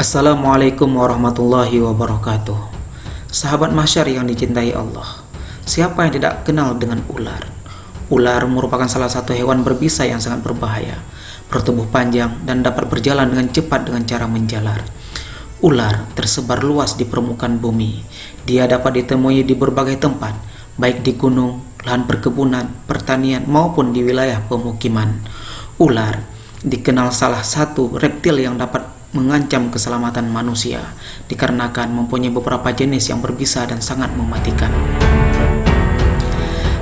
Assalamualaikum warahmatullahi wabarakatuh. Sahabat masyar yang dicintai Allah, siapa yang tidak kenal dengan ular? Ular merupakan salah satu hewan berbisa yang sangat berbahaya, bertubuh panjang dan dapat berjalan dengan cepat dengan cara menjalar. Ular tersebar luas di permukaan bumi. Dia dapat ditemui di berbagai tempat, baik di gunung, lahan perkebunan, pertanian maupun di wilayah pemukiman. Ular dikenal salah satu reptil yang dapat mengancam keselamatan manusia dikarenakan mempunyai beberapa jenis yang berbisa dan sangat mematikan.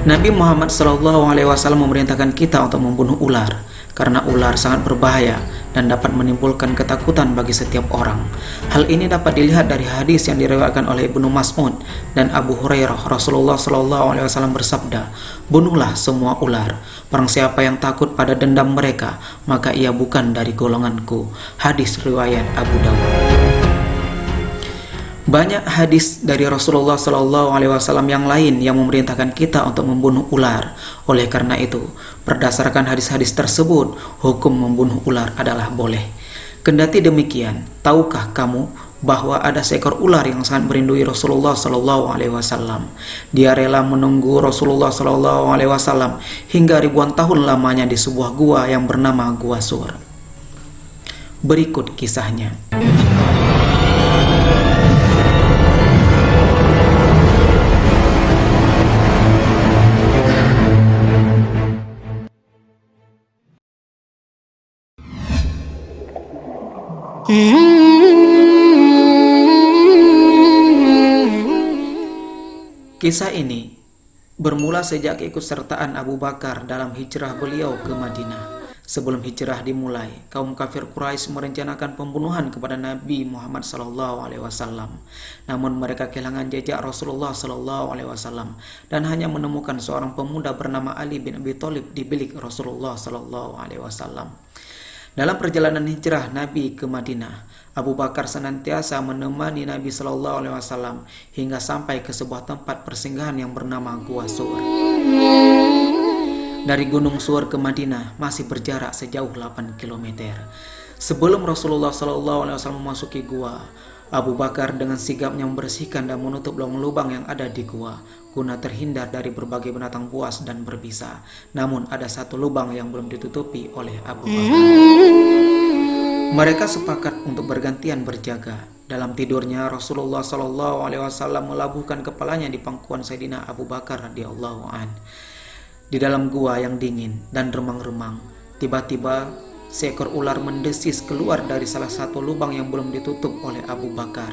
Nabi Muhammad SAW memerintahkan kita untuk membunuh ular karena ular sangat berbahaya dan dapat menimbulkan ketakutan bagi setiap orang. Hal ini dapat dilihat dari hadis yang diriwayatkan oleh Ibnu Mas'ud dan Abu Hurairah. Rasulullah SAW bersabda, "Bunuhlah semua ular. Barang siapa yang takut pada dendam mereka, maka ia bukan dari golonganku." Hadis riwayat Abu Dawud. Banyak hadis dari Rasulullah SAW yang lain yang memerintahkan kita untuk membunuh ular. Oleh karena itu, berdasarkan hadis-hadis tersebut, hukum membunuh ular adalah boleh. Kendati demikian, tahukah kamu bahwa ada seekor ular yang sangat merindui Rasulullah SAW? Dia rela menunggu Rasulullah SAW hingga ribuan tahun lamanya di sebuah gua yang bernama Gua Sur. Berikut kisahnya. Kisah ini bermula sejak keikutsertaan Abu Bakar dalam hijrah beliau ke Madinah. Sebelum hijrah dimulai, kaum kafir Quraisy merencanakan pembunuhan kepada Nabi Muhammad SAW. Namun mereka kehilangan jejak Rasulullah SAW dan hanya menemukan seorang pemuda bernama Ali bin Abi Thalib di bilik Rasulullah SAW. Dalam perjalanan hijrah Nabi ke Madinah, Abu Bakar senantiasa menemani Nabi SAW hingga sampai ke sebuah tempat persinggahan yang bernama Gua Sur. Dari Gunung Sur ke Madinah masih berjarak sejauh 8 km. Sebelum Rasulullah SAW memasuki gua, Abu Bakar dengan sigapnya membersihkan dan menutup lubang-lubang yang ada di gua guna terhindar dari berbagai binatang buas dan berbisa. Namun ada satu lubang yang belum ditutupi oleh Abu Bakar. Mereka sepakat untuk bergantian berjaga. Dalam tidurnya, Rasulullah SAW melabuhkan kepalanya di pangkuan Sayyidina Abu Bakar radhiyallahu an. Di dalam gua yang dingin dan remang-remang, tiba-tiba seekor ular mendesis keluar dari salah satu lubang yang belum ditutup oleh Abu Bakar.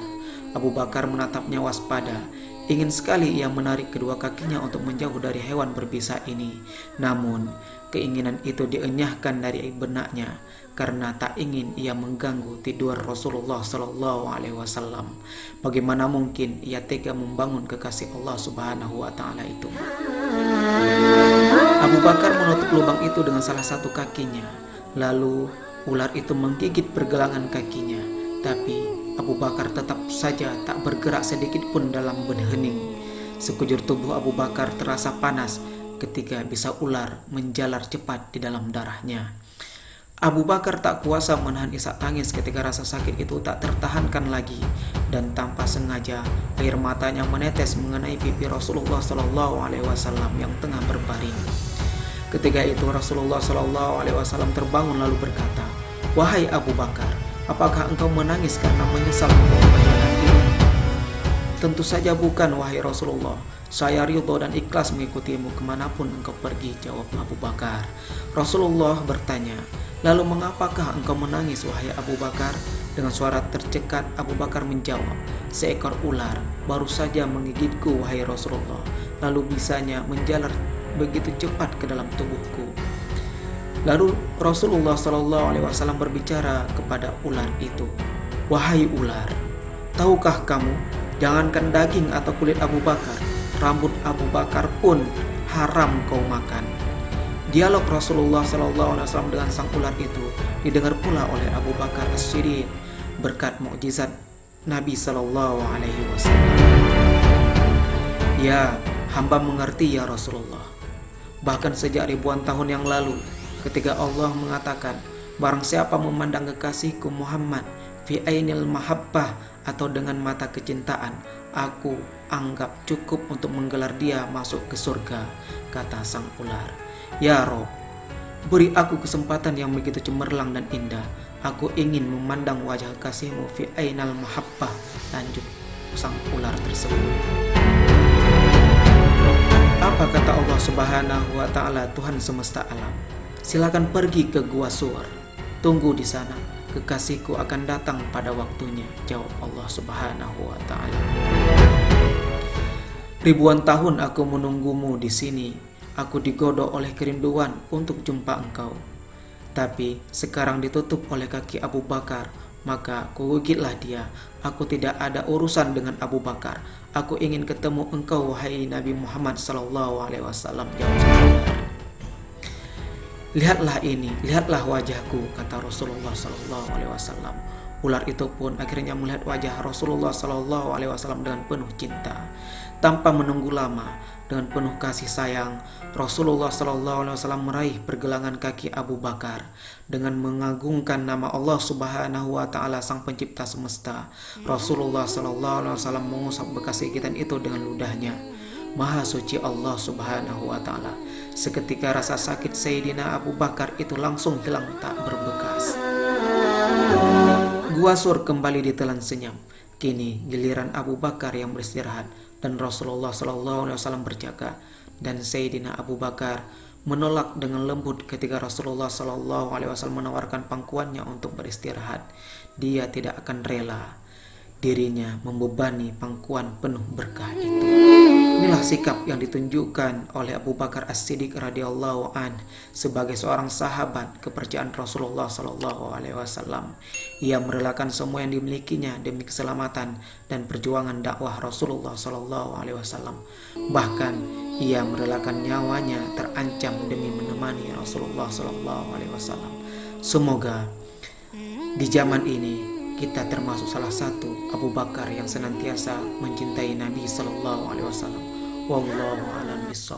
Abu Bakar menatapnya waspada. Ingin sekali ia menarik kedua kakinya untuk menjauh dari hewan berbisa ini. Namun, keinginan itu dienyahkan dari benaknya karena tak ingin ia mengganggu tidur Rasulullah SAW. Bagaimana mungkin ia tega membangun kekasih Allah Subhanahu wa Ta'ala itu? Abu Bakar menutup lubang itu dengan salah satu kakinya. Lalu ular itu menggigit pergelangan kakinya, tapi Abu Bakar tetap saja tak bergerak sedikit pun dalam hening. Sekujur tubuh Abu Bakar terasa panas ketika bisa ular menjalar cepat di dalam darahnya. Abu Bakar tak kuasa menahan isak tangis ketika rasa sakit itu tak tertahankan lagi, dan tanpa sengaja air matanya menetes mengenai pipi Rasulullah SAW yang tengah berbaring. Ketika itu Rasulullah SAW terbangun lalu berkata, "Wahai Abu Bakar, apakah engkau menangis karena menyesal membuat perjalanan ini?" "Tentu saja bukan, wahai Rasulullah. Saya ridho dan ikhlas mengikutimu kemanapun engkau pergi," jawab Abu Bakar. Rasulullah bertanya, "Lalu mengapakah engkau menangis, wahai Abu Bakar?" Dengan suara tercekat Abu Bakar menjawab, "Seekor ular baru saja menggigitku, wahai Rasulullah. Lalu bisanya menjalar begitu cepat ke dalam tubuhku." Lalu Rasulullah SAW berbicara kepada ular itu, "Wahai ular, tahukah kamu, jangankan daging atau kulit Abu Bakar, rambut Abu Bakar pun haram kau makan." Dialog Rasulullah SAW dengan sang ular itu didengar pula oleh Abu Bakar As-Siddiq berkat mukjizat Nabi SAW. "Ya, hamba mengerti ya Rasulullah. Bahkan sejak ribuan tahun yang lalu, ketika Allah mengatakan, barang siapa memandang kekasihku Muhammad, fi ainil mahabbah, atau dengan mata kecintaan, aku anggap cukup untuk menggelar dia masuk ke surga, kata sang ular. Ya Rob, beri aku kesempatan yang begitu cemerlang dan indah. Aku ingin memandang wajah kasihmu fi ainal mahabbah, lanjut sang ular tersebut. Apa kata Allah Subhanahu wa Ta'ala, Tuhan semesta alam? Silakan pergi ke Gua Sur. Tunggu di sana. Kekasihku akan datang pada waktunya, jawab Allah Subhanahu wa Ta'ala. Ribuan tahun aku menunggumu di sini. Aku digodok oleh kerinduan untuk jumpa engkau. Tapi sekarang ditutup oleh kaki Abu Bakar, maka kugigitlah dia. Aku tidak ada urusan dengan Abu Bakar. Aku ingin ketemu engkau, wahai Nabi Muhammad sallallahu alaihi wasallam, jawab sang ular. Lihatlah ini, lihatlah wajahku, kata Rasulullah sallallahu alaihi wasallam. Ular itu pun akhirnya melihat wajah Rasulullah sallallahu alaihi wasallam dengan penuh cinta. Tanpa menunggu lama, dengan penuh kasih sayang, Rasulullah sallallahu alaihi wasallam meraih pergelangan kaki Abu Bakar. Dengan mengagungkan nama Allah Subhanahu wa Ta'ala, sang pencipta semesta, Rasulullah sallallahu alaihi wasallam mengusap bekas gigitan itu dengan ludahnya. Maha suci Allah Subhanahu wa Ta'ala. Seketika rasa sakit Sayyidina Abu Bakar itu langsung hilang tak berbekas. Gua Sur kembali ditelan senyum. Kini giliran Abu Bakar yang beristirahat dan Rasulullah sallallahu alaihi wasallam berjaga. Dan Sayyidina Abu Bakar menolak dengan lembut ketika Rasulullah sallallahu alaihi wasallam menawarkan pangkuannya untuk beristirahat. Dia tidak akan rela dirinya membebani pangkuan penuh berkah itu. Inilah sikap yang ditunjukkan oleh Abu Bakar As-Siddiq radhiyallahu an sebagai seorang sahabat kepercayaan Rasulullah sallallahu alaihi wasallam. Ia merelakan semua yang dimilikinya demi keselamatan dan perjuangan dakwah Rasulullah sallallahu alaihi wasallam. Bahkan ia merelakan nyawanya terancam demi menemani Rasulullah sallallahu alaihi wasallam. Semoga di zaman ini kita termasuk salah satu Abu Bakar yang senantiasa mencintai Nabi sallallahu alaihi wasallam. Wallahu a'lam bishawab.